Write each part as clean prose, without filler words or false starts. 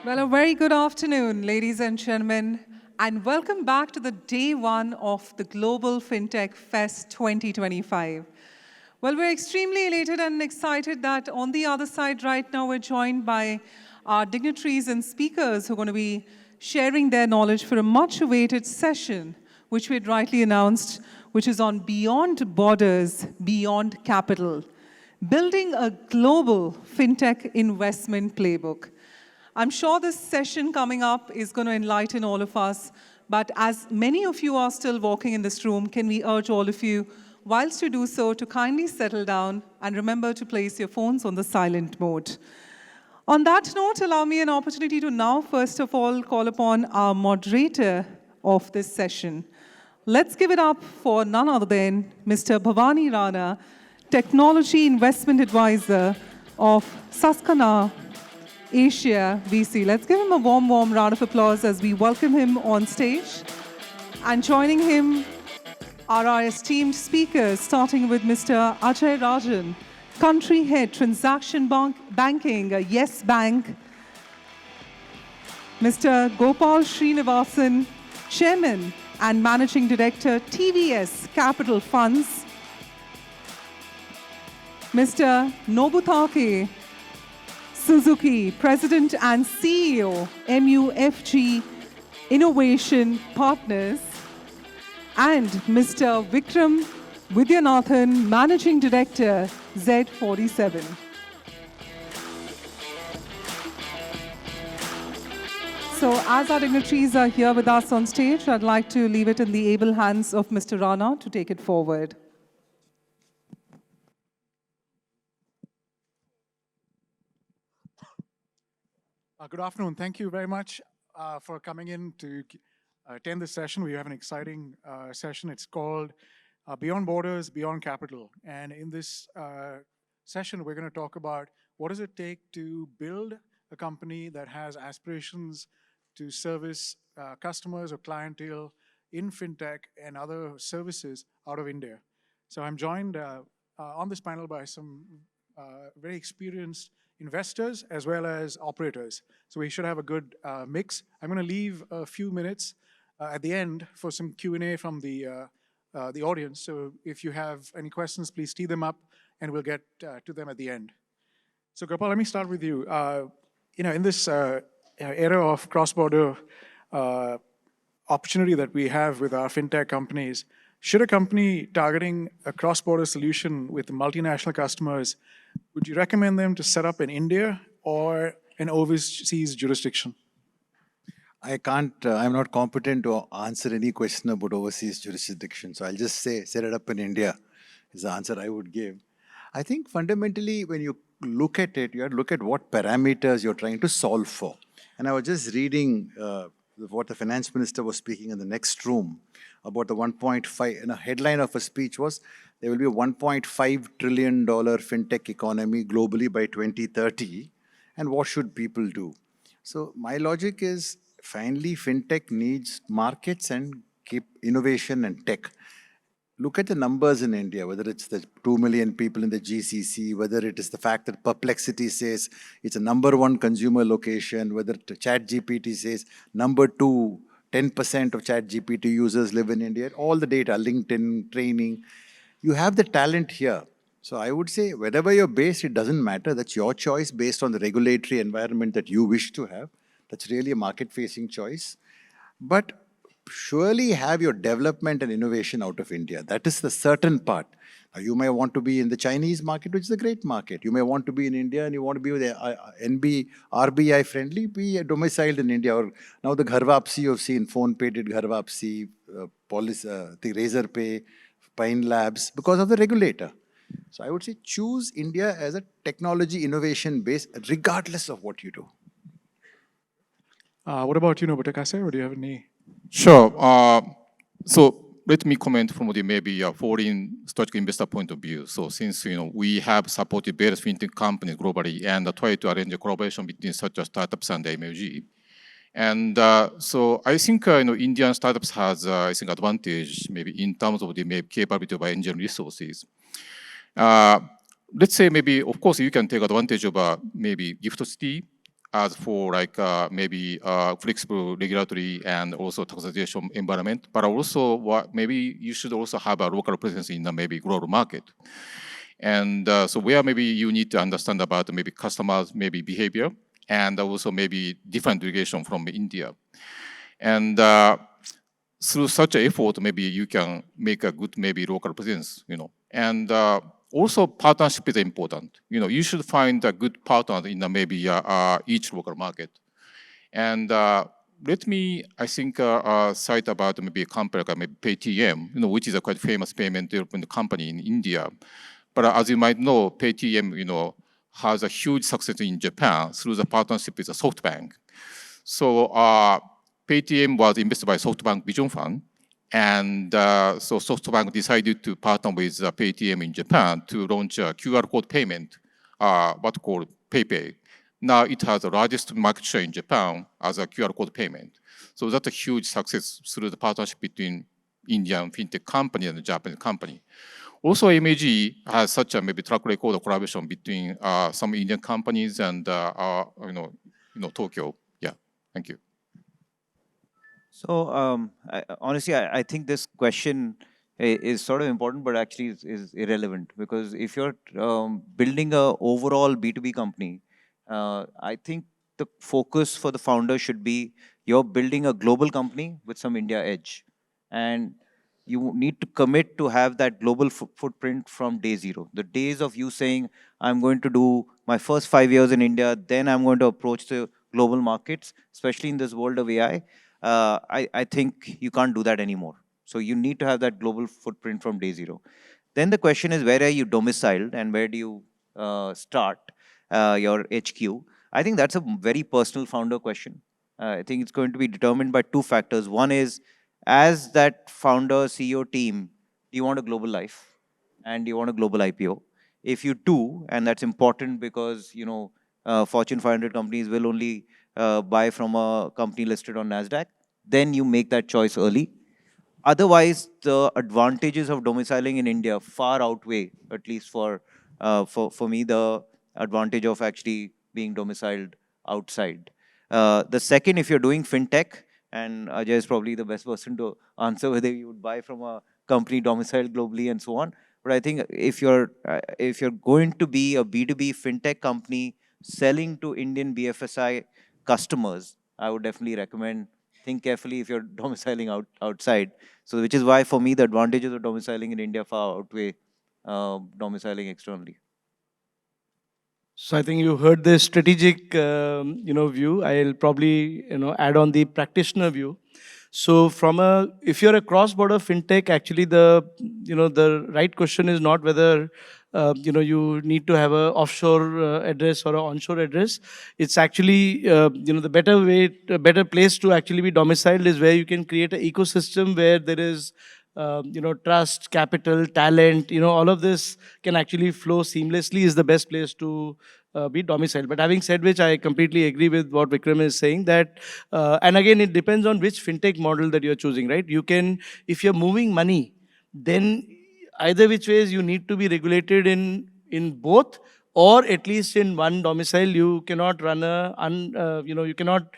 Well, a very good afternoon, ladies and gentlemen, and welcome back to the day one of the Global Fintech Fest 2025. Well, we're extremely elated and excited that on the other side right now, we're joined by our dignitaries and speakers who are going to be sharing their knowledge for a much-awaited session, which we had rightly announced, which is on Beyond Borders, Beyond Capital, building a global fintech investment playbook. I'm sure this session coming up is going to enlighten all of us, but as many of you are still walking in this room, can we urge all of you, whilst you do so, to kindly settle down and remember to place your phones on the silent mode. On that note, allow me an opportunity to now, first of all, call upon our moderator of this session. Let's give it up for none other than Mr. Bhavani Rana, Technology Investment Advisor of Saskana Asia VC. Let's give him a warm round of applause as we welcome him on stage. And joining him are our esteemed speakers, starting with Mr. Ajay Rajan, Country Head Transaction Banking, Yes Bank. Mr. Gopal Srinivasan, Chairman and Managing Director, TVS Capital Funds. Mr. Nobutake Suzuki, President and CEO, MUFG Innovation Partners, and Mr. Vikram Vaidyanathan, Managing Director, Z47. So as our dignitaries are here with us on stage, I'd like to leave it in the able hands of Mr. Rana to take it forward. Good afternoon. Thank you very much for coming in to attend this session. We have an exciting session. It's called Beyond Borders, Beyond Capital. And in this session, we're going to talk about what does it take to build a company that has aspirations to service customers or clientele in fintech and other services out of India. So I'm joined on this panel by some very experienced investors as well as operators. So we should have a good mix. I'm going to leave a few minutes at the end for some Q&A from the audience. So if you have any questions, please tee them up and we'll get to them at the end. So Gopal, let me start with you. In this era of cross-border opportunity that we have with our fintech companies, should a company targeting a cross-border solution with multinational customers, would you recommend them to set up in India or an overseas jurisdiction? I'm not competent to answer any question about overseas jurisdiction. So I'll just say, set it up in India is the answer I would give. I think fundamentally, when you look at it, you have to look at what parameters you're trying to solve for. And I was just reading what the finance minister was speaking in the next room about the 1.5, and a headline of a speech was, there will be a $1.5 trillion fintech economy globally by 2030, and what should people do? So my logic is, finally, fintech needs markets and keep innovation and tech. Look at the numbers in India, whether it's the 2 million people in the GCC, whether it is the fact that Perplexity says it's a #1 consumer location, whether ChatGPT says #2, 10% of ChatGPT users live in India, all the data, LinkedIn, training. You have the talent here. So I would say, wherever you're based, it doesn't matter. That's your choice based on the regulatory environment that you wish to have. That's really a market-facing choice. But surely have your development and innovation out of India. That is the certain part. Now, you may want to be in the Chinese market, which is a great market. You may want to be in India and you want to be with RBI friendly, be domiciled in India. Or now the Ghar Vapsi, you've seen, PhonePe did Ghar Vapsi, the Razorpay, Pine Labs, because of the regulator. So I would say choose India as a technology innovation base, regardless of what you do. What about you, Nobutake? Or do you have any? Sure. So let me comment from the maybe foreign strategic investor point of view. So since we have supported various fintech companies globally and try to arrange a collaboration between such as startups and MUFG. And so I think Indian startups has I think advantage maybe in terms of the maybe capability of engineering resources. Let's say maybe of course you can take advantage of maybe gift city as for like maybe flexible regulatory and also taxation environment, but also maybe you should also have a local presence in the maybe global market. And so where maybe you need to understand about maybe customers, maybe behavior, and also maybe different regulation from India. And through such an effort, maybe you can make a good maybe local presence, And also partnership is important. You should find a good partner in maybe each local market. And let me, I think, cite about maybe a company like maybe Paytm, which is a quite famous payment development company in India. But as you might know, Paytm, has a huge success in Japan through the partnership with SoftBank. So Paytm was invested by SoftBank Vision Fund. And so SoftBank decided to partner with Paytm in Japan to launch a QR code payment, what called PayPay. Now it has the largest market share in Japan as a QR code payment. So that's a huge success through the partnership between Indian fintech company and the Japanese company. Also, MUFG has such a maybe track record of collaboration between some Indian companies and Tokyo. Yeah, thank you. So honestly, I think this question is sort of important, but actually is irrelevant, because if you're building a overall B2B company, I think the focus for the founder should be you're building a global company with some India edge, and you need to commit to have that global footprint from day zero. The days of you saying, I'm going to do my first 5 years in India, then I'm going to approach the global markets, especially in this world of AI, I think you can't do that anymore. So you need to have that global footprint from day zero. Then the question is, where are you domiciled and where do you start your HQ? I think that's a very personal founder question. I think it's going to be determined by two factors. One is, as that founder, CEO team, do you want a global life and do you want a global IPO? If you do, and that's important because Fortune 500 companies will only buy from a company listed on NASDAQ, then you make that choice early. Otherwise, the advantages of domiciling in India far outweigh, at least for me, the advantage of actually being domiciled outside. The second, if you're doing fintech, and Ajay is probably the best person to answer whether you would buy from a company domiciled globally and so on. But I think if you're going to be a B2B fintech company selling to Indian BFSI customers, I would definitely recommend think carefully if you're domiciling outside. So which is why for me the advantages of domiciling in India far outweigh domiciling externally. So I think you heard the strategic, view. I'll probably, add on the practitioner view. So if you're a cross-border fintech, actually the right question is not whether, you need to have an offshore address or an onshore address. It's actually, the better place to actually be domiciled is where you can create an ecosystem where there is trust, capital, talent, all of this can actually flow seamlessly is the best place to be domiciled. But having said which, I completely agree with what Vikram is saying that, and again, it depends on which fintech model that you're choosing, right? You can, if you're moving money, then either which ways you need to be regulated in both, or at least in one domicile. You cannot run you cannot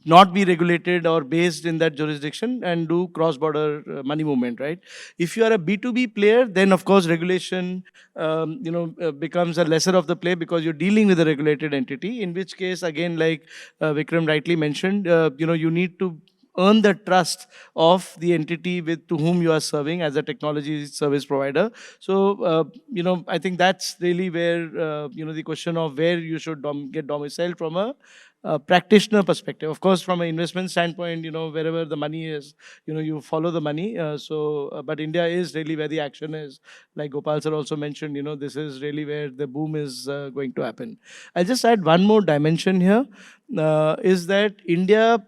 not be regulated or based in that jurisdiction and do cross-border money movement, right? If you are a B2B player, then of course regulation becomes a lesser of the play because you're dealing with a regulated entity, in which case, again, like Vikram rightly mentioned, you need to earn the trust of the entity to whom you are serving as a technology service provider. So, I think that's really where, the question of where you should get domiciled from a practitioner perspective. Of course, from an investment standpoint, wherever the money is, you follow the money. But India is really where the action is. Like Gopal sir also mentioned, this is really where the boom is going to happen. I'll just add one more dimension here, is that India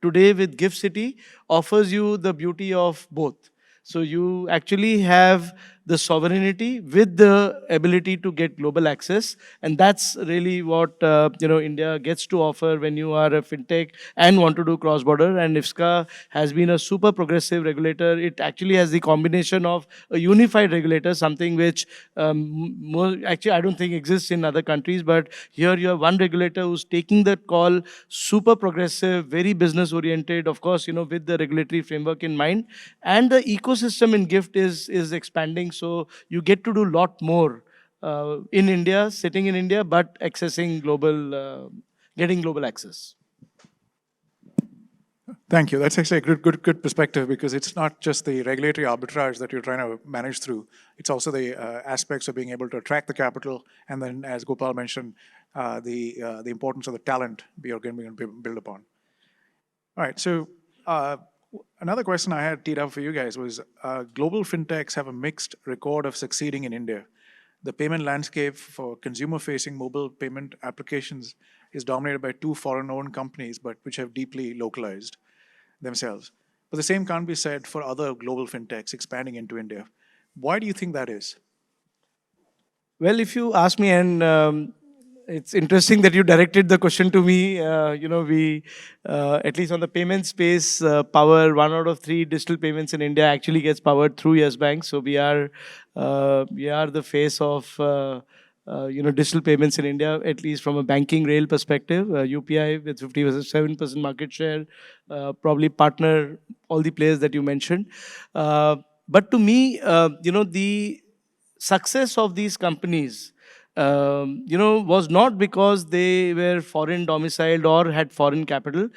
today with GIFT City offers you the beauty of both. So you actually have the sovereignty with the ability to get global access. And that's really what India gets to offer when you are a fintech and want to do cross-border. And IFSCA has been a super progressive regulator. It actually has the combination of a unified regulator, something which actually I don't think exists in other countries, but here you have one regulator who's taking that call, super progressive, very business oriented, of course, with the regulatory framework in mind. And the ecosystem in GIFT is expanding, so you get to do a lot more in India, sitting in India, but accessing getting global access. Thank you. That's actually a good perspective, because it's not just the regulatory arbitrage that you're trying to manage through. It's also the aspects of being able to attract the capital, and then, as Gopal mentioned, the importance of the talent you're going to build upon. All right. So another question I had teed up for you guys was, global fintechs have a mixed record of succeeding in India. The payment landscape for consumer-facing mobile payment applications is dominated by two foreign-owned companies, but which have deeply localized themselves. But the same can't be said for other global fintechs expanding into India. Why do you think that is? Well, if you ask me, and it's interesting that you directed the question to me. We, at least on the payment space, power 1 out of 3 digital payments in India actually gets powered through Yes Bank. So we are the face of digital payments in India, at least from a banking rail perspective. UPI with 57% market share, probably partner all the players that you mentioned. But to me, the success of these companies, was not because they were foreign domiciled or had foreign capital.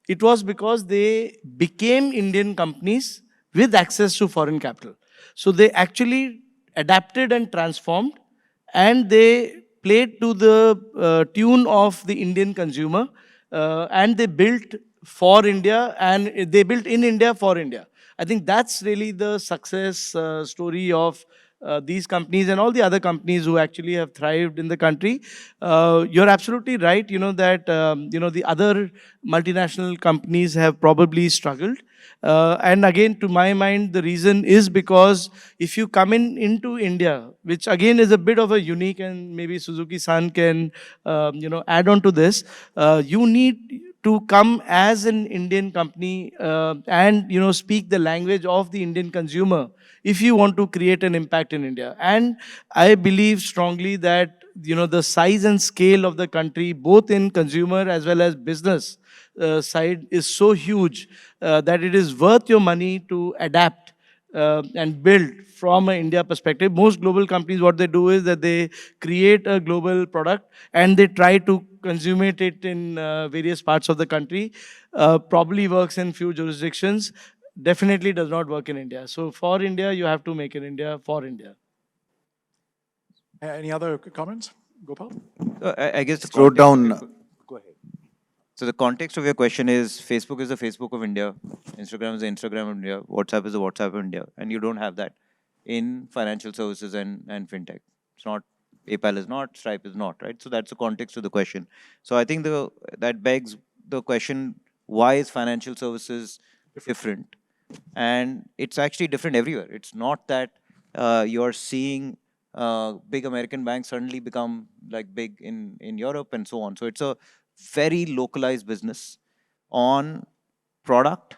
It was because they became Indian companies with access to foreign capital. So they actually adapted and transformed, and they played to the tune of the Indian consumer, and they built for India, and they built in India for India. I think that's really the success story of these companies and all the other companies who actually have thrived in the country. You're absolutely right, that the other multinational companies have probably struggled. And again, to my mind, the reason is because if you come into India, which again is a bit of a unique, and maybe Suzuki-san can add on to this, you need to come as an Indian company and speak the language of the Indian consumer if you want to create an impact in India. And I believe strongly that the size and scale of the country, both in consumer as well as business side, is so huge that it is worth your money to adapt and build from an India perspective. Most global companies, what they do is that they create a global product and they try to consummate it in various parts of the country. Probably works in few jurisdictions, definitely does not work in India. So for India, you have to make in India for India. Any other comments, Gopal? I guess the Slow context down. Go ahead. So the context of your question is Facebook is the Facebook of India, Instagram is the Instagram of India, WhatsApp is the WhatsApp of India, and you don't have that in financial services and fintech. It's not, PayPal is not, Stripe is not, right? So that's the context of the question. So I think that begs the question, why is financial services different? And it's actually different everywhere. It's not that you're seeing big American banks suddenly become like big in Europe and so on. So it's a very localized business on product,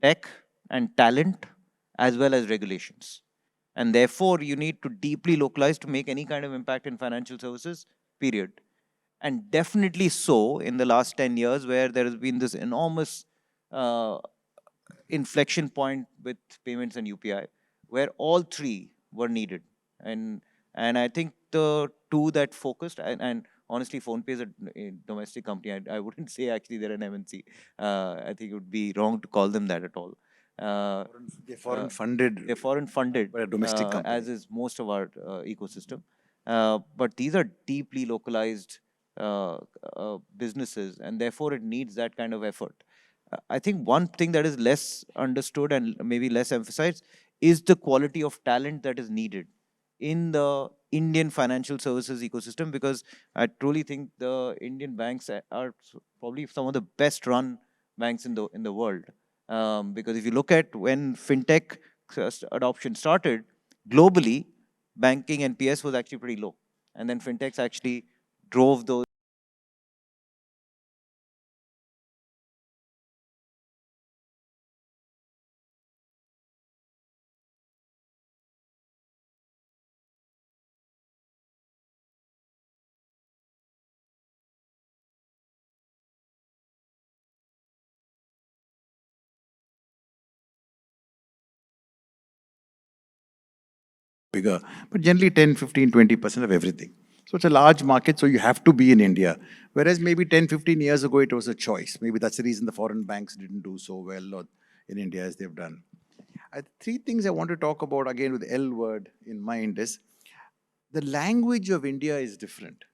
tech, and talent, as well as regulations. And therefore, you need to deeply localize to make any kind of impact in financial services, period. And definitely so in the last 10 years, where there has been this enormous inflection point with payments and UPI, where all three were needed. And I think the two that focused, and honestly, PhonePe is a domestic company. I wouldn't say actually they're an MNC. I think it would be wrong to call them that at all. They're foreign funded. They're foreign funded, by a domestic company. as is most of our ecosystem. But these are deeply localized businesses, and therefore it needs that kind of effort. I think one thing that is less understood and maybe less emphasized is the quality of talent that is needed in the Indian financial services ecosystem, because I truly think the Indian banks are probably some of the best run banks in the world. Because if you look at when fintech adoption started, globally, banking NPS was actually pretty low. And then fintechs actually drove those. bigger, but generally 10, 15, 20% of everything. So it's a large market, so you have to be in India. Whereas maybe 10, 15 years ago, it was a choice. Maybe that's the reason the foreign banks didn't do so well or in India as they've done. Three things I want to talk about again with L word in mind is the language of India is different.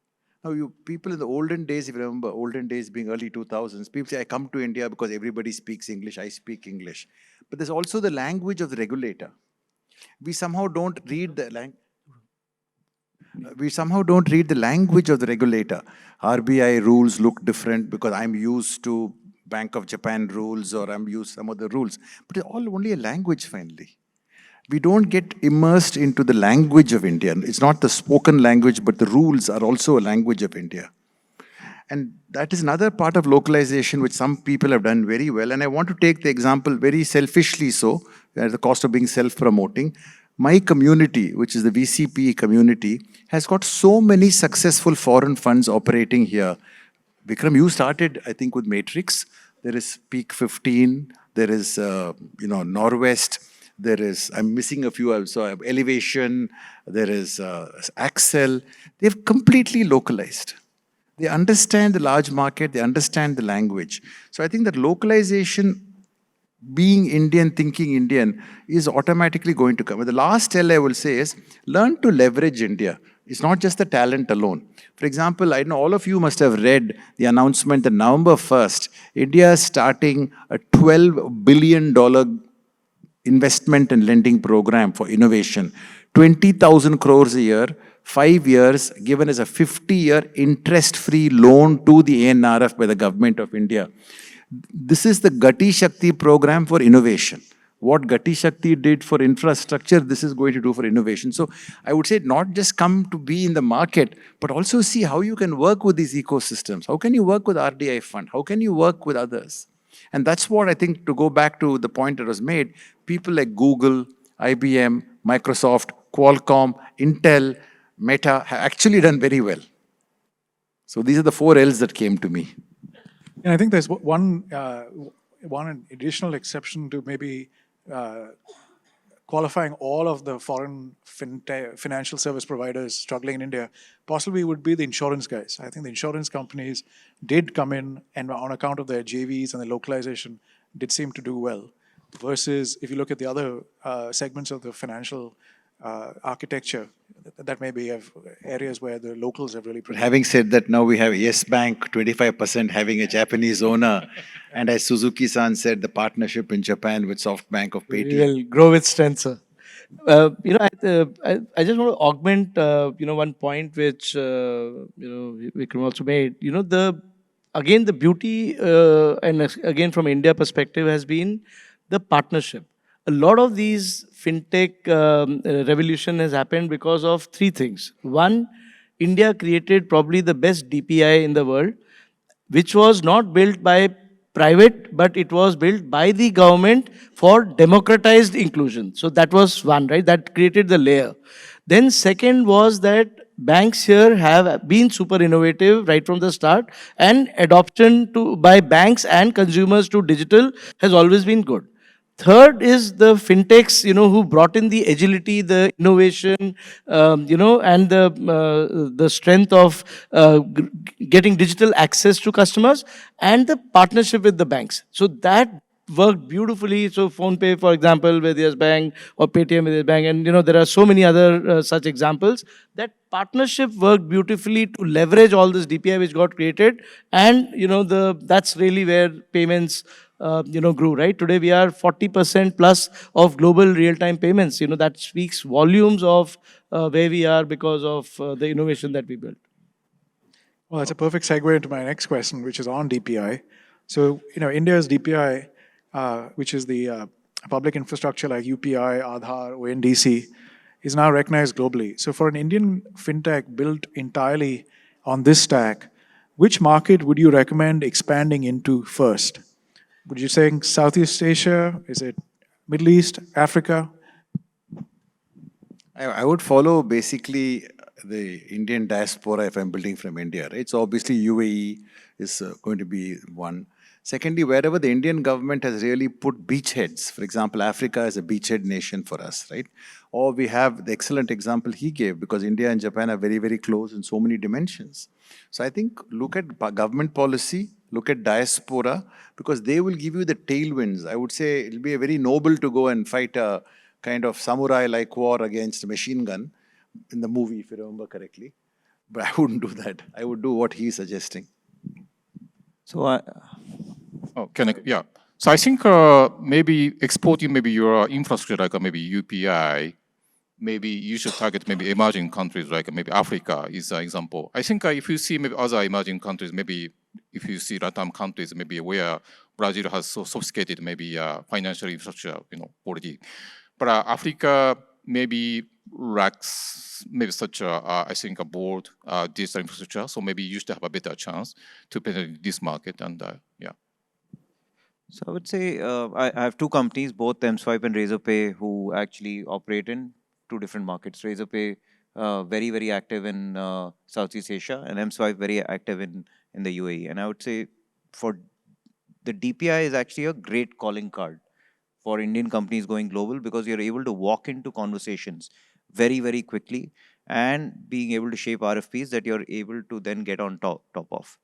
Now, you people in the olden days, if you remember, olden days being early 2000s, people say, I come to India because everybody speaks English, I speak English. But there's also the language of the regulator. We somehow don't read the language. We somehow don't read the language of the regulator. RBI rules look different because I'm used to Bank of Japan rules or I'm used to some other rules. But it's all only a language finally. We don't get immersed into the language of India. It's not the spoken language, but the rules are also a language of India. And that is another part of localization which some people have done very well. And I want to take the example very selfishly so, at the cost of being self-promoting. My community, which is the VCP community, has got so many successful foreign funds operating here. Vikram, you started, I think, with Matrix. There is Peak 15. There is, Norwest. There is, I'm missing a few, so Elevation. There is Axel. They've completely localized. They understand the large market, they understand the language. So I think that localization, being Indian, thinking Indian, is automatically going to come. But the last L I will say is, learn to leverage India. It's not just the talent alone. For example, I know all of you must have read the announcement that November 1st, India is starting a $12 billion investment and lending program for innovation. 20,000 crores a year, 5 years, given as a 50-year interest-free loan to the ANRF by the government of India. This is the Gati Shakti program for innovation. What Gati Shakti did for infrastructure, this is going to do for innovation. So I would say not just come to be in the market, but also see how you can work with these ecosystems. How can you work with RDI Fund? How can you work with others? And that's what I think, to go back to the point that was made, people like Google, IBM, Microsoft, Qualcomm, Intel, Meta have actually done very well. So these are the 4 L's that came to me. And I think there's one additional exception to maybe qualifying all of the foreign financial service providers struggling in India, possibly would be the insurance guys. I think the insurance companies did come in and on account of their JVs and the localization did seem to do well. Versus if you look at the other segments of the financial architecture, that may be areas where the locals have really. Having said that, now we have Yes Bank, 25% having a Japanese owner. And as Suzuki-san said, the partnership in Japan with SoftBank of Paytm. We will grow with strength, sir. I just want to augment, one point which, Vikram also made. The beauty, and again from India perspective, has been the partnership. A lot of these fintech revolution has happened because of 3 things. One, India created probably the best DPI in the world, which was not built by private, but it was built by the government for democratized inclusion. So that was one, right? That created the layer. Then second was that banks here have been super innovative right from the start, and adoption by banks and consumers to digital has always been good. Third is the fintechs, who brought in the agility, the innovation, and the strength of getting digital access to customers, and the partnership with the banks. So that worked beautifully. So PhonePe, for example, with Yes Bank, or Paytm with Yes Bank, and there are so many other such examples. That partnership worked beautifully to leverage all this DPI which got created, and that's really where payments grew, right? Today we are 40% plus of global real-time payments. That speaks volumes of where we are because of the innovation that we built. Well, that's a perfect segue into my next question, which is on DPI. So, India's DPI, which is the public infrastructure like UPI, Aadhaar, ONDC, is now recognized globally. So for an Indian fintech built entirely on this stack, which market would you recommend expanding into first? Would you say Southeast Asia? Is it Middle East, Africa? I would follow basically the Indian diaspora if I'm building from India, right? So obviously UAE is going to be one. Secondly, wherever the Indian government has really put beachheads, for example, Africa is a beachhead nation for us, right? Or we have the excellent example he gave, because India and Japan are very, very close in so many dimensions. So I think look at government policy, look at diaspora, because they will give you the tailwinds. I would say it'll be a very noble to go and fight a kind of samurai-like war against a machine gun in the movie, if you remember correctly. But I wouldn't do that. I would do what he's suggesting. So I, Oh, can I, yeah. So I think maybe exporting maybe your infrastructure like maybe UPI, maybe you should target maybe emerging countries like maybe Africa is an example. I think if you see maybe other emerging countries, maybe if you see Latin countries, maybe where Brazil has so sophisticated maybe financial infrastructure, already. But Africa maybe lacks maybe such a, I think a broad digital infrastructure. So maybe you should have a better chance to penetrate this market and yeah. So I would say I have two companies, both MSwipe and Razorpay, who actually operate in two different markets. Razorpay very, very active in Southeast Asia, and MSwipe very active in the UAE. And I would say for the DPI is actually a great calling card for Indian companies going global, because you're able to walk into conversations very, very quickly and being able to shape RFPs that you're able to then get on top of.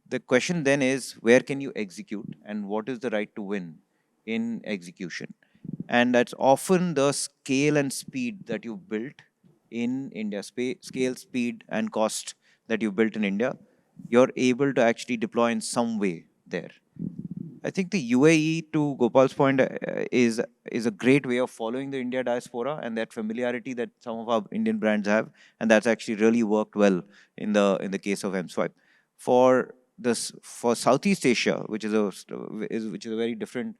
The question then is, where can you execute and what is the right to win in execution? And that's often the scale and speed that you built in India, scale, speed, and cost that you built in India, you're able to actually deploy in some way there. I think the UAE, to Gopal's point, is a great way of following the India diaspora and that familiarity that some of our Indian brands have, and that's actually really worked well in the case of MSwipe. For Southeast Asia, which is a very different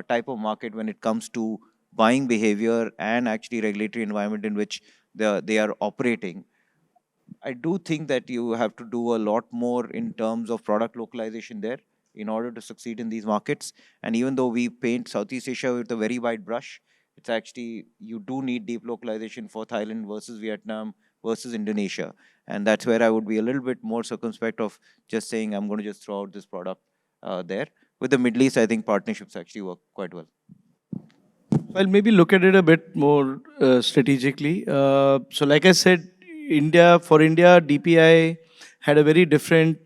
type of market when it comes to buying behavior and actually regulatory environment in which they are operating. I do think that you have to do a lot more in terms of product localization there in order to succeed in these markets. And even though we paint Southeast Asia with a very wide brush, it's actually, you do need deep localization for Thailand versus Vietnam versus Indonesia. And that's where I would be a little bit more circumspect of just saying, I'm going to just throw out this product there. With the Middle East, I think partnerships actually work quite well. Well, maybe look at it a bit more strategically. So like I said, for India, DPI had a very different,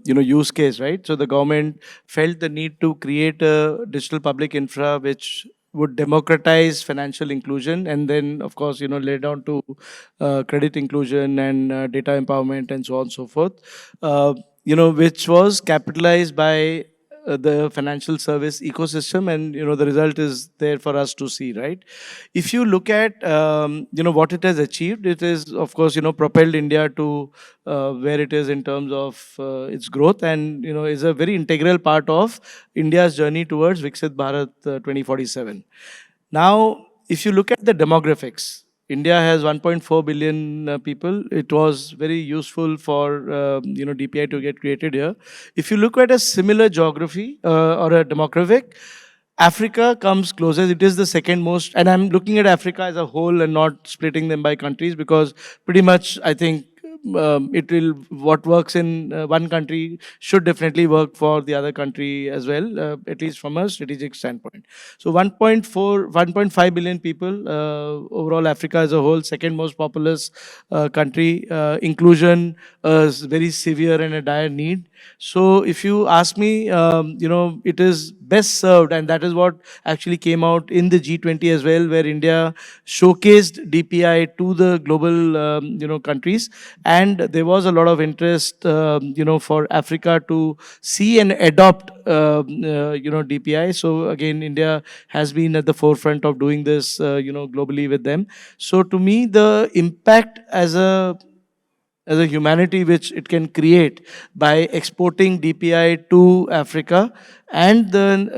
use case, right? So the government felt the need to create a digital public infra which would democratize financial inclusion, and then, of course, lay down to credit inclusion and data empowerment and so on and so forth. Which was capitalized by the financial service ecosystem, and the result is there for us to see, right? If you look at what it has achieved, it is, of course, propelled India to where it is in terms of its growth, and is a very integral part of India's journey towards Viksit Bharat 2047. Now, if you look at the demographics, India has 1.4 billion people. It was very useful for DPI to get created here. If you look at a similar geography or a demographic, Africa comes closest. It is the second most, and I'm looking at Africa as a whole and not splitting them by countries, because pretty much I think what works in one country should definitely work for the other country as well, at least from a strategic standpoint. So 1.5 billion people, overall Africa as a whole, second most populous country. Inclusion is very severe and a dire need. So if you ask me, it is best served, and that is what actually came out in the G20 as well, where India showcased DPI to the global, countries, and there was a lot of interest, for Africa to see and adopt, DPI. So again, India has been at the forefront of doing this, globally with them. So to me, the impact as a as a humanity which it can create by exporting DPI to Africa, and then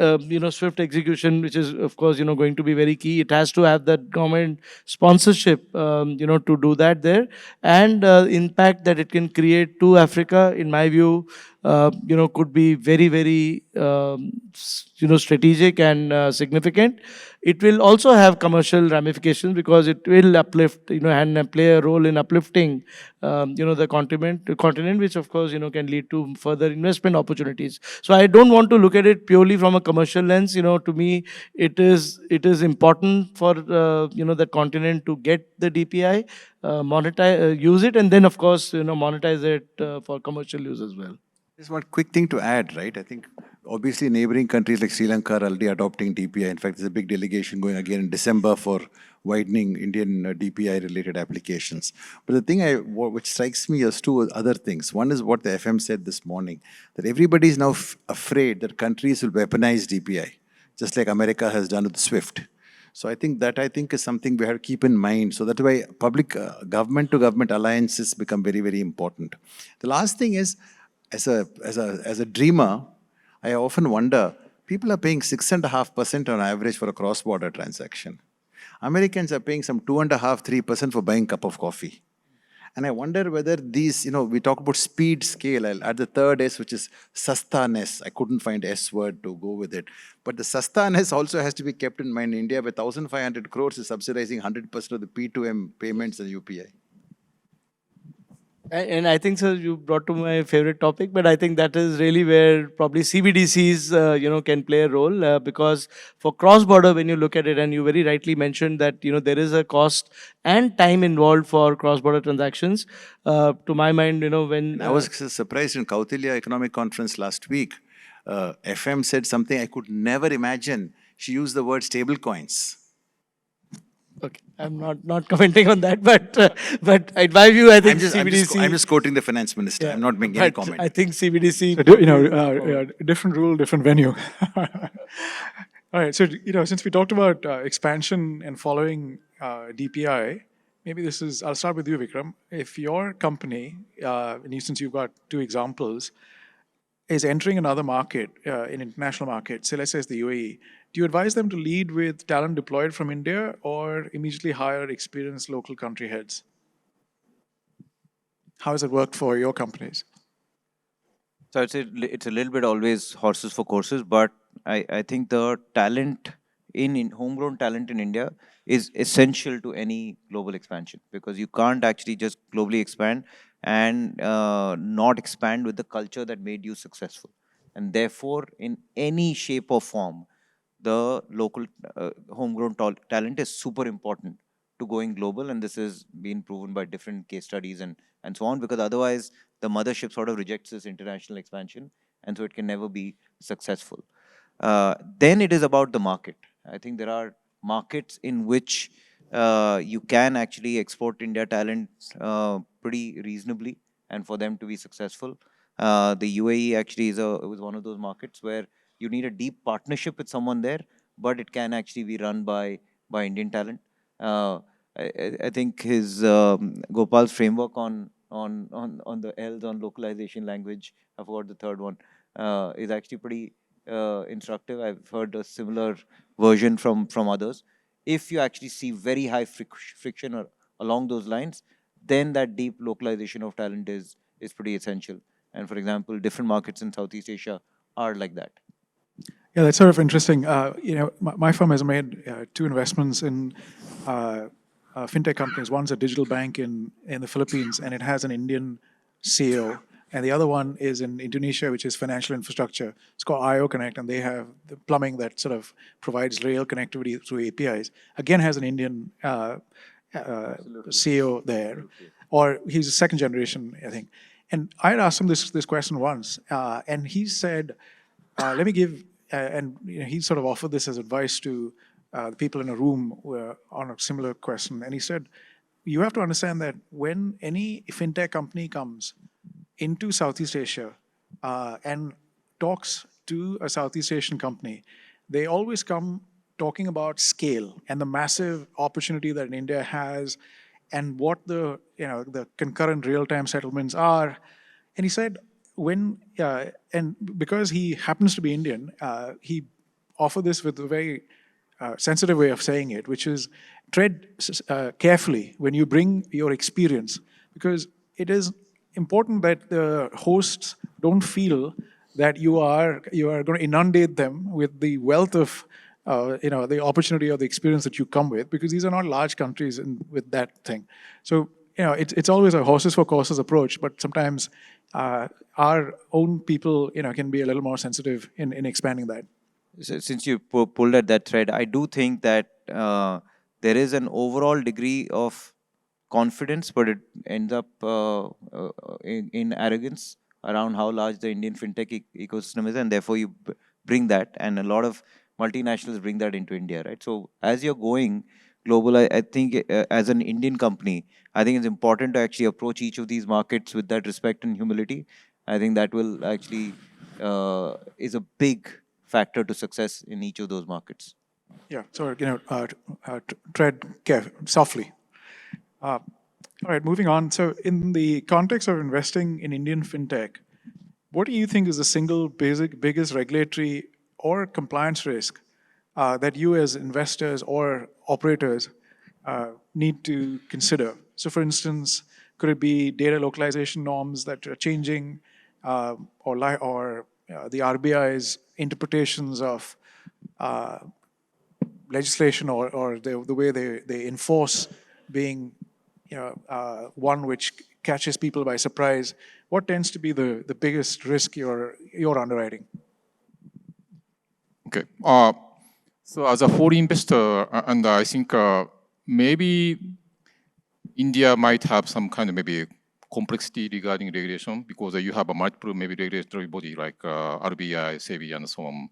swift execution, which is of course going to be very key. It has to have that government sponsorship to do that there, and impact that it can create to Africa, in my view, could be very, very strategic and significant. It will also have commercial ramifications because it will uplift, and play a role in uplifting, the continent, which of course, can lead to further investment opportunities. So I don't want to look at it purely from a commercial lens. To me, it is important for, the continent to get the DPI, monetize, use it, and then of course, monetize it for commercial use as well. Just one quick thing to add, right? I think obviously neighboring countries like Sri Lanka are already adopting DPI. In fact, there's a big delegation going again in December for widening Indian DPI-related applications. But the thing which strikes me as two other things. One is what the FM said this morning, that everybody is now afraid that countries will weaponize DPI, just like America has done with SWIFT. So I think is something we have to keep in mind. So that's why public government-to-government alliances become very, very important. The last thing is, as a dreamer, I often wonder, people are paying 6.5% on average for a cross-border transaction. Americans are paying some 2.5–3% for buying a cup of coffee. And I wonder whether these, we talk about speed, scale. I'll add the third S, which is sastaness. I couldn't find S word to go with it. But the sastaness also has to be kept in mind. India, with 1,500 crores, is subsidizing 100% of the P2M payments and UPI. And I think, sir, you brought to my favorite topic, but I think that is really where probably CBDCs, can play a role, because for cross-border, when you look at it, and you very rightly mentioned that, there is a cost and time involved for cross-border transactions. To my mind, when... I was surprised in Kautilya Economic Conference last week. FM said something I could never imagine. She used the word stable coins. Okay, I'm not commenting on that, but in my view, I think CBDC... I'm just quoting the finance minister. Yeah, I'm not making any comment. I think CBDC... So, different rule, different venue. All right, so, since we talked about expansion and following DPI, maybe I'll start with you, Vikram. If your company, since you've got two examples, is entering another market, an international market, say let's say it's the UAE, do you advise them to lead with talent deployed from India or immediately hire experienced local country heads? How has it worked for your companies? So I'd say it's a little bit always horses for courses, but I think the talent in homegrown talent in India is essential to any global expansion, because you can't actually just globally expand and not expand with the culture that made you successful. And therefore, in any shape or form, the local homegrown talent is super important to going global, and this has been proven by different case studies and so on, because otherwise the mothership sort of rejects this international expansion, and so it can never be successful. Then it is about the market. I think there are markets in which you can actually export India talent pretty reasonably, and for them to be successful. The UAE actually was one of those markets where you need a deep partnership with someone there, but it can actually be run by Indian talent. I think his Gopal's framework on the L's on localization language, I forgot the third one, is actually pretty instructive. I've heard a similar version from others. If you actually see very high friction along those lines, then that deep localization of talent is pretty essential. And for example, different markets in Southeast Asia are like that. Yeah, that's sort of interesting. My firm has made two investments in fintech companies. One's a digital bank in the Philippines, and it has an Indian CEO. And the other one is in Indonesia, which is financial infrastructure. It's called IO Connect, and they have the plumbing that sort of provides rail connectivity through APIs. Again, has an Indian CEO there, or he's a second generation, I think. And I had asked him this question once, and he said, let me give, he sort of offered this as advice to the people in a room on a similar question. And he said, you have to understand that when any fintech company comes into Southeast Asia and talks to a Southeast Asian company, they always come talking about scale and the massive opportunity that India has and what the concurrent real-time settlements are. And he said and because he happens to be Indian, he offered this with a very sensitive way of saying it, which is tread carefully when you bring your experience, because it is important that the hosts don't feel that you are going to inundate them with the wealth of the opportunity or the experience that you come with, because these are not large countries with that thing. So it's always a horses for courses approach, but sometimes our own people can be a little more sensitive in expanding that. So since you pulled at that thread, I do think that there is an overall degree of confidence, but it ends up in arrogance around how large the Indian fintech ecosystem is, and therefore you bring that, and a lot of multinationals bring that into India, right? So as you're going global, I think as an Indian company, I think it's important to actually approach each of these markets with that respect and humility. I think that will actually is a big factor to success in each of those markets. Yeah, so tread softly. All right, moving on. So in the context of investing in Indian fintech, what do you think is the single biggest regulatory or compliance risk that you as investors or operators need to consider? So for instance, could it be data localization norms that are changing, or the RBI's interpretations of legislation, or the way they enforce being one which catches people by surprise? What tends to be the biggest risk you're underwriting? Okay. So as a foreign investor, and I think maybe India might have some kind of maybe complexity regarding regulation, because you have a multiple maybe regulatory body like RBI, SEBI, and so on.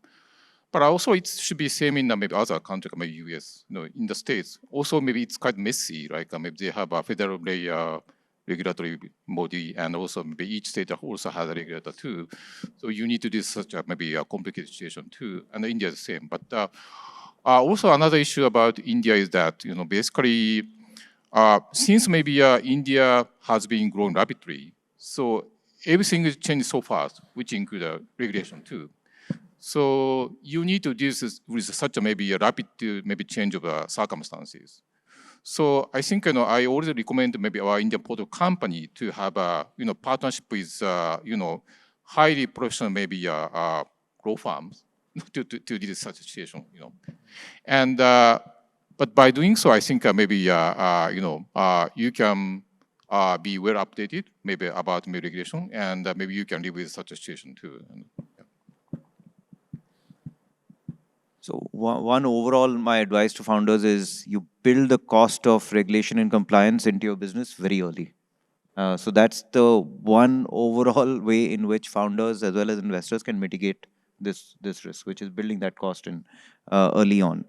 But also it should be same in maybe other countries, maybe US, in the States. Also maybe it's quite messy, like maybe they have a federal layer regulatory body, and also maybe each state also has a regulator too. So you need to do such a maybe a complicated situation too, and India is the same. But also another issue about India is that, basically, since maybe India has been growing rapidly, so everything is changing so fast, which includes regulation too. So you need to deal with such a maybe a rapid maybe change of circumstances. So I think I already recommend maybe our Indian portfolio company to have a partnership with highly professional maybe law firms to deal with such a situation. And but by doing so, I think maybe you can be well updated maybe about maybe regulation, and maybe you can live with such a situation too. So one overall, my advice to founders is you build the cost of regulation and compliance into your business very early. So that's the one overall way in which founders as well as investors can mitigate this risk, which is building that cost in early on.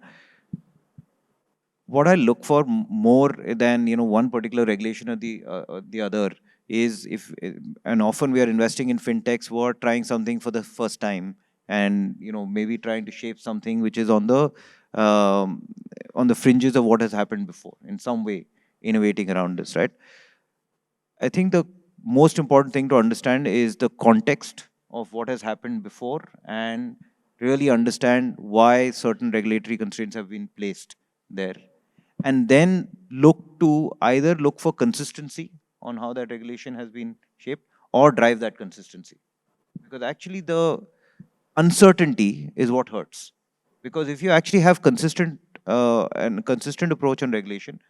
What I look for more than one particular regulation or the other is and often we are investing in fintechs who are trying something for the first time, and maybe trying to shape something which is on the fringes of what has happened before, in some way innovating around this, right? I think the most important thing to understand is the context of what has happened before, and really understand why certain regulatory constraints have been placed there, and then either look for consistency on how that regulation has been shaped, or drive that consistency. Because actually the uncertainty is what hurts. Because if you actually have consistent approach on regulation,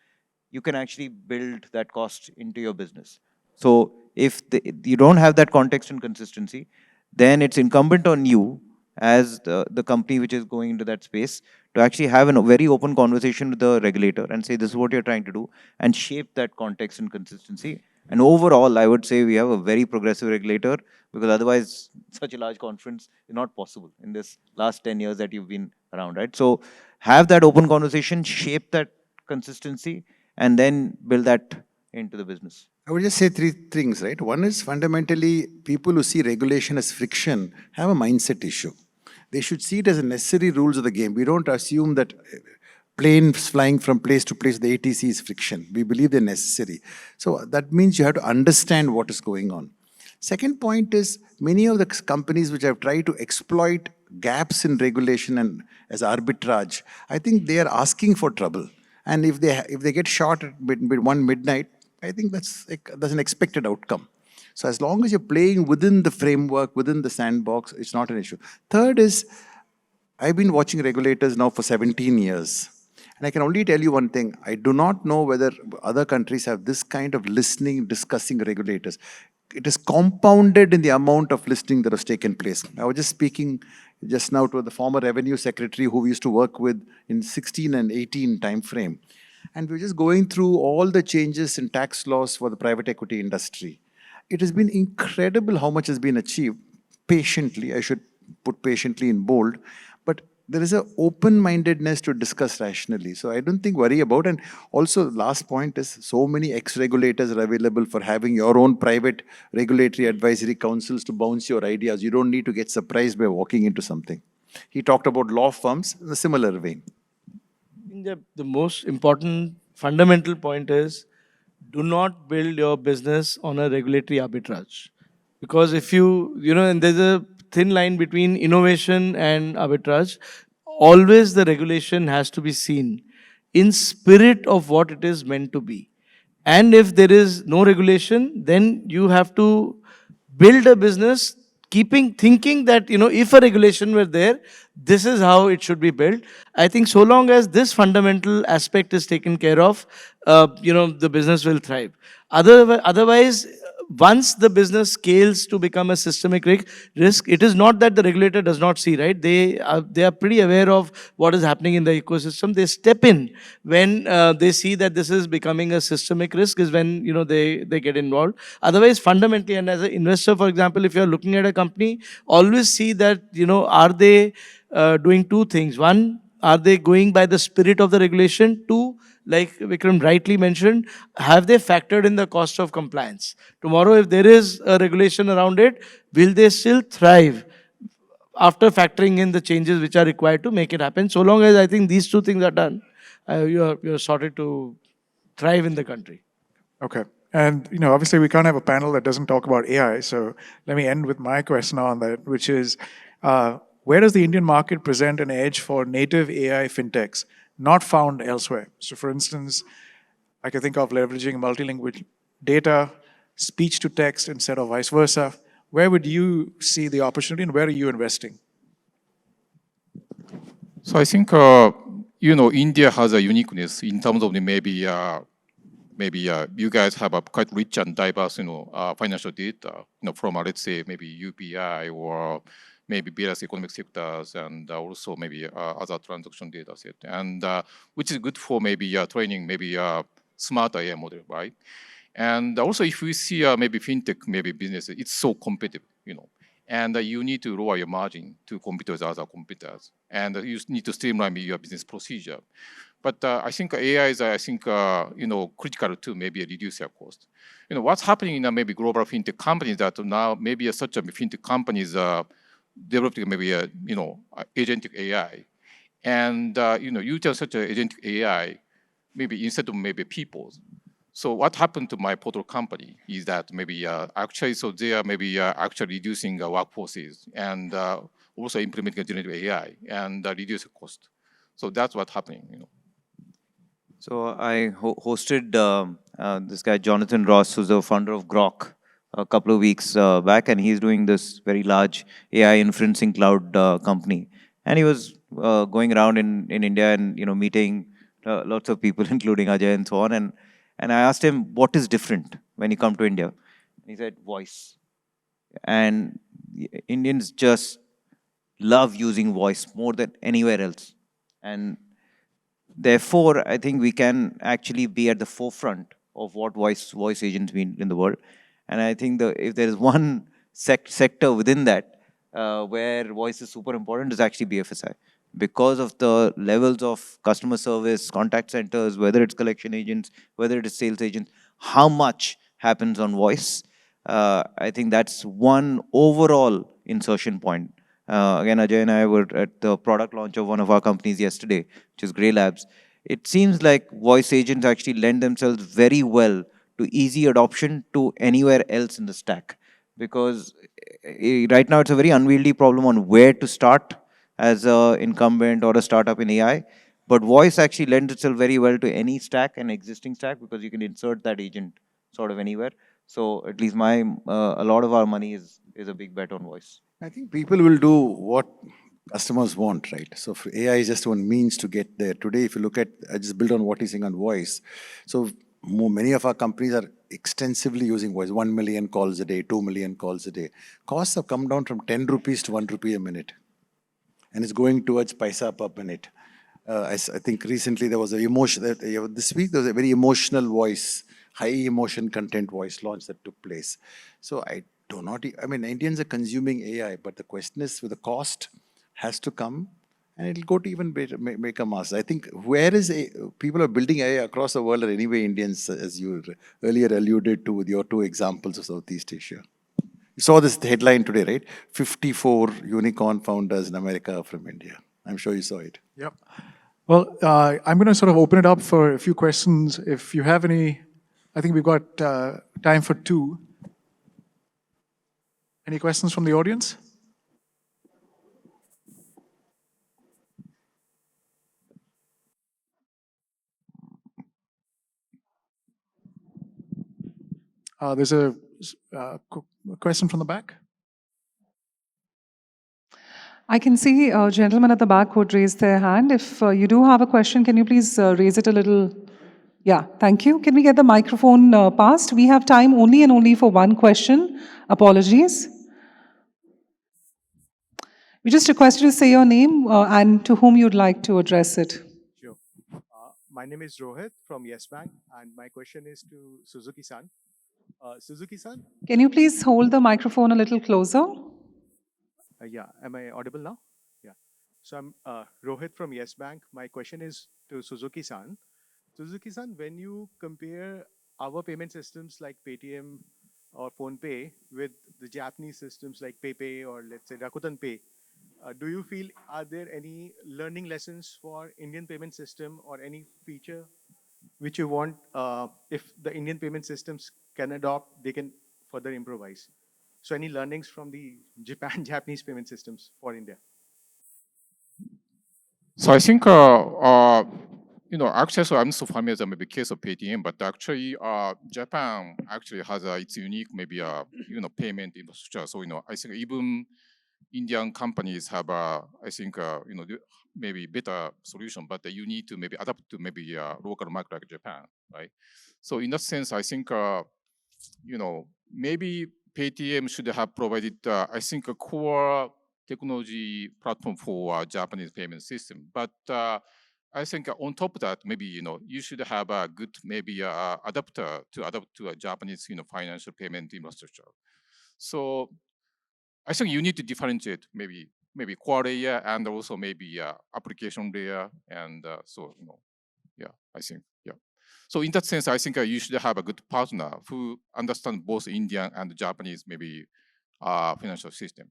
you can actually build that cost into your business. So if you don't have that context and consistency, then it's incumbent on you as the company which is going into that space to actually have a very open conversation with the regulator and say, this is what you're trying to do, and shape that context and consistency. And overall, I would say we have a very progressive regulator, because otherwise such a large conference is not possible in this last 10 years that you've been around, right? So have that open conversation, shape that consistency, and then build that into the business. I would just say three things, right? One is fundamentally people who see regulation as friction have a mindset issue. They should see it as a necessary rules of the game. We don't assume that planes flying from place to place, the ATC is friction. We believe they're necessary. So that means you have to understand what is going on. Second point is many of the companies which have tried to exploit gaps in regulation and as arbitrage, I think they are asking for trouble. And if they get shot at midnight, I think that's an expected outcome. So as long as you're playing within the framework, within the sandbox, it's not an issue. Third is, I've been watching regulators now for 17 years. And I can only tell you one thing. I do not know whether other countries have this kind of listening, discussing regulators. It is compounded in the amount of listening that has taken place. I was just speaking just now to the former revenue secretary who we used to work with in 16 and 18 time frame. And we're just going through all the changes in tax laws for the private equity industry. It has been incredible how much has been achieved patiently. I should put patiently in bold. But there is an open-mindedness to discuss rationally. So I don't think worry about. And also, last point is so many ex-regulators are available for having your own private regulatory advisory councils to bounce your ideas. You don't need to get surprised by walking into something. He talked about law firms in a similar vein. I think the most important fundamental point is do not build your business on a regulatory arbitrage. Because if and there's a thin line between innovation and arbitrage, always the regulation has to be seen in spirit of what it is meant to be. And if there is no regulation, then you have to build a business thinking that, if a regulation were there, this is how it should be built. I think so long as this fundamental aspect is taken care of, the business will thrive. Otherwise, once the business scales to become a systemic risk, it is not that the regulator does not see, right? They are pretty aware of what is happening in the ecosystem. They step in when they see that this is becoming a systemic risk, is when they get involved. Otherwise, fundamentally, and as an investor, for example, if you're looking at a company, always see that, are they doing two things. One, are they going by the spirit of the regulation? Two, like Vikram rightly mentioned, have they factored in the cost of compliance? Tomorrow, if there is a regulation around it, will they still thrive after factoring in the changes which are required to make it happen? So long as I think these two things are done, you're sorted to thrive in the country. Okay. And, obviously we can't have a panel that doesn't talk about AI. So let me end with my question on that, which is, where does the Indian market present an edge for native AI fintechs not found elsewhere? So for instance, I can think of leveraging multilingual data, speech to text instead of vice versa. Where would you see the opportunity and where are you investing? So I think, India has a uniqueness in terms of the maybe you guys have a quite rich and diverse, financial data, from, let's say, maybe UPI or maybe various economic sectors and also maybe other transaction data set, and which is good for maybe training maybe smart AI model, right? And also if we see maybe fintech, maybe business, it's so competitive, and you need to lower your margin to compete with other competitors, and you need to streamline your business procedure. But I think AI is, critical to maybe reduce your cost. What's happening in maybe global fintech companies that now maybe such a fintech companies developing maybe agentic AI, and you tell such a agentic AI maybe instead of maybe people. So what happened to my portal company is that maybe actually, so they are maybe actually reducing workforces and also implementing generative AI and reduce the cost. So that's what's happening. So I hosted this guy, Jonathan Ross, who's the founder of Grok, a couple of weeks back, and he's doing this very large AI inferencing cloud company. And he was going around in India and meeting lots of people, including Ajay and so on. And I asked him, what is different when you come to India? He said, voice. And Indians just love using voice more than anywhere else. And therefore, I think we can actually be at the forefront of what voice agents mean in the world. And I think if there is one sector within that where voice is super important, is actually BFSI. Because of the levels of customer service, contact centers, whether it's collection agents, whether it is sales agents, how much happens on voice. I think that's one overall insertion point. Again, Ajay and I were at the product launch of one of our companies yesterday, which is Grey Labs. it seems like voice agents actually lend themselves very well to easy adoption to anywhere else in the stack. Because right now it's a very unwieldy problem on where to start as a incumbent or a startup in AI. But voice actually lends itself very well to any stack, an existing stack, because you can insert that agent sort of anywhere. So at least a lot of our money is a big bet on voice. I think people will do what customers want, right? So for AI is just one means to get there. Today, if you look at, I just build on what he's saying on voice. So many of our companies are extensively using voice, 1 million calls a day, 2 million calls a day. Costs have come down from 10 rupees to 1 rupee a minute. And it's going towards paisa per minute. I think recently there was an emotion, this week there was a very emotional voice, high emotion content voice launch that took place. So I do not, I mean, Indians are consuming AI, but the question is with the cost has to come and it'll go to even better, make a mass. I think people are building AI across the world are anyway Indians, as you earlier alluded to with your two examples of Southeast Asia. You saw this headline today, right? 54 unicorn founders in America are from India. I'm sure you saw it. Yep. Well, I'm going to sort of open it up for a few questions. If you have any, I think we've got time for two. Any questions from the audience? There's a question from the back. I can see a gentleman at the back who would raise their hand. If you do have a question, can you please raise it a little? Yeah, thank you. Can we get the microphone passed? We have time only and only for one question. Apologies. We just request you to say your name and to whom you'd like to address it. Sure. My name is Rohit from Yes Bank, and my question is to Suzuki-san. Suzuki-san? Can you please hold the microphone a little closer? Yeah, am I audible now? Yeah. So I'm Rohit from Yes Bank. My question is to Suzuki-san. Suzuki-san, when you compare our payment systems like Paytm or PhonePe with the Japanese systems like PayPay or let's say Rakuten Pay, do you feel are there any learning lessons for Indian payment system or any feature which you want if the Indian payment systems can adopt, they can further improvise? So any learnings from the Japanese payment systems for India? So I think, actually, so I'm so familiar with maybe case of Paytm, but actually, Japan actually has its unique maybe payment infrastructure. So I think even Indian companies have I think maybe better solution, but you need to maybe adapt to maybe a local market like Japan, right? So in that sense, I think maybe Paytm should have provided I think a core technology platform for Japanese payment system, but I think on top of that, maybe you should have a good maybe adapter to adapt to a Japanese financial payment infrastructure. So I think you need to differentiate maybe core layer and also maybe application layer, and yeah, I think yeah. So in that sense, I think you should have a good partner who understand both Indian and Japanese maybe financial system.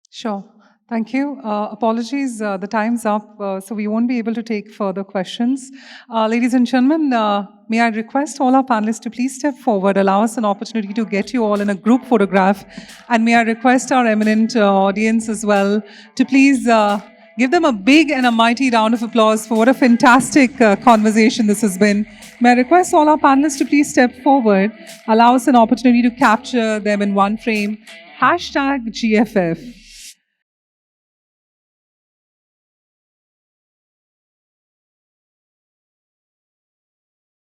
Sure. Thank you. Apologies, the time's up, so we won't be able to take further questions. Ladies and gentlemen, may I request all our panelists to please step forward, allow us an opportunity to get you all in a group photograph, and may I request our eminent audience as well to please give them a big and a mighty round of applause for what a fantastic conversation this has been. May I request all our panelists to please step forward, allow us an opportunity to capture them in one frame. #GFF.